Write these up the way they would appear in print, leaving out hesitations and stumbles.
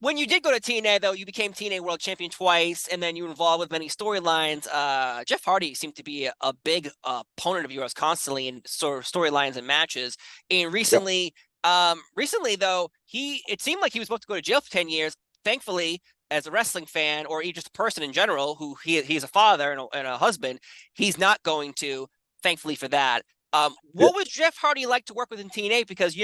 When you did go to TNA, though, you became TNA World Champion twice, and then you were involved with many storylines. Jeff Hardy seemed to be a big opponent of yours constantly in sort of storylines and matches. And Yep. recently though, it seemed like he was supposed to go to jail for 10 years. Thankfully, as a wrestling fan or just a person in general, who he's a father and a husband, he's not going to. Thankfully for that. Yeah. What was Jeff Hardy like to work with in TNA? Because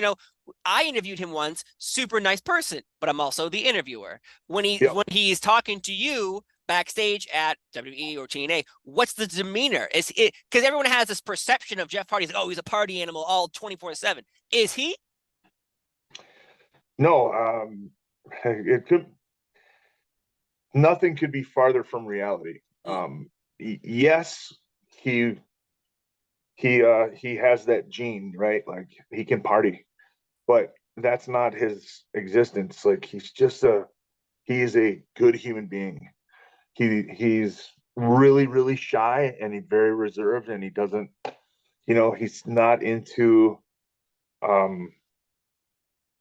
I interviewed him once, super nice person, but I'm also the interviewer. Yep. When he's talking to you backstage at WWE or TNA, what's the demeanor? Is it because everyone has this perception of Jeff Hardy, like, oh, he's a party animal all 24/7. Is he? No, it could nothing could be farther from reality. Mm, Yes, he he has that gene, right? Like he can party, but that's not his existence. Like he's a good human being. He's really shy and he's very reserved and he doesn't, he's not into um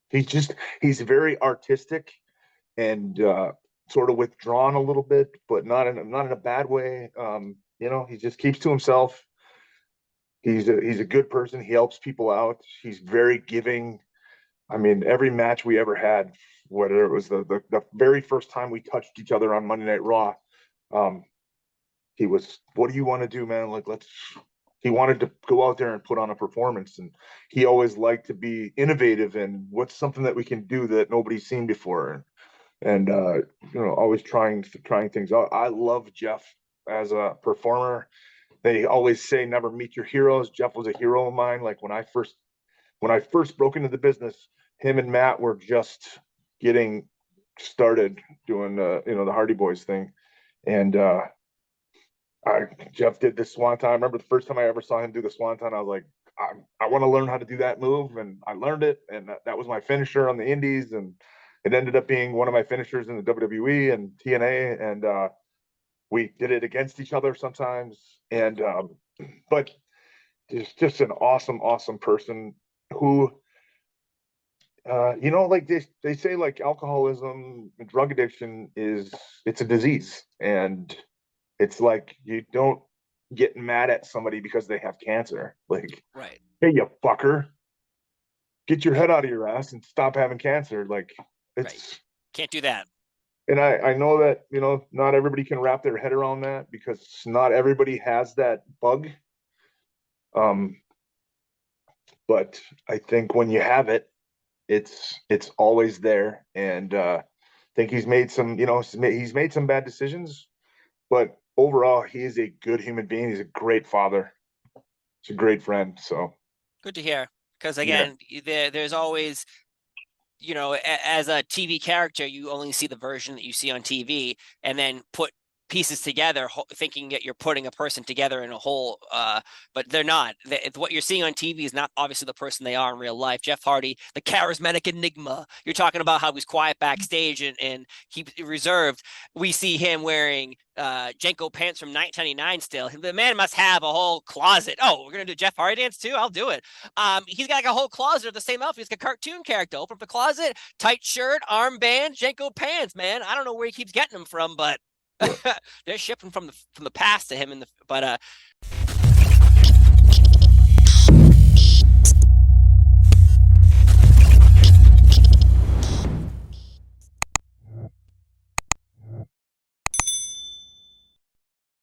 he's very artistic and sort of withdrawn a little bit, but not in a bad way. He just keeps to himself. He's a good person. He helps people out. He's very giving. I mean, every match we ever had, whether it was the very first time we touched each other on Monday Night Raw, um, he was, "What do you want to do, man? Like, let's." He wanted to go out there and put on a performance, and he always liked to be innovative and what's something that we can do that nobody's seen before, and always trying things out. I love Jeff as a performer. They always say never meet your heroes. Jeff was a hero of mine. Like when I first broke into the business, him and Matt were just getting started doing the Hardy Boys thing, and Jeff did the Swanton. I remember the first time I ever saw him do the Swanton. I was like, I want to learn how to do that move, and I learned it, and that was my finisher on the Indies, and it ended up being one of my finishers in the WWE and TNA, and we did it against each other sometimes, and but just an awesome person who like they say, like alcoholism and drug addiction it's a disease, and it's like you don't get mad at somebody because they have cancer. Like, right, hey, you fucker, get your head out of your ass and stop having cancer. Like, right. it's Can't do that. and I know that not everybody can wrap their head around that because not everybody has that bug. Um, but I think when you have it, it's always there. And I think he's made he's made some bad decisions, but overall, he is a good human being. He's a great father. He's a great friend. So Good to hear. Because yeah, again, there's always, as a TV character, you only see the version that you see on TV, and then put pieces together, thinking that you're putting a person together in a whole. But they're not. What you're seeing on TV is not obviously the person they are in real life. Jeff Hardy, the charismatic enigma. You're talking about how he's quiet backstage and keeps reserved. We see him wearing Jenko pants from 1999 still. The man must have a whole closet. Oh, we're going to do Jeff Hardy dance too? I'll do it. He's got like a whole closet of the same outfit. He's like a cartoon character. Open up the closet, tight shirt, armband, Jenko pants, man. I don't know where he keeps getting them from, but yeah. they're shipping from the past to him in the but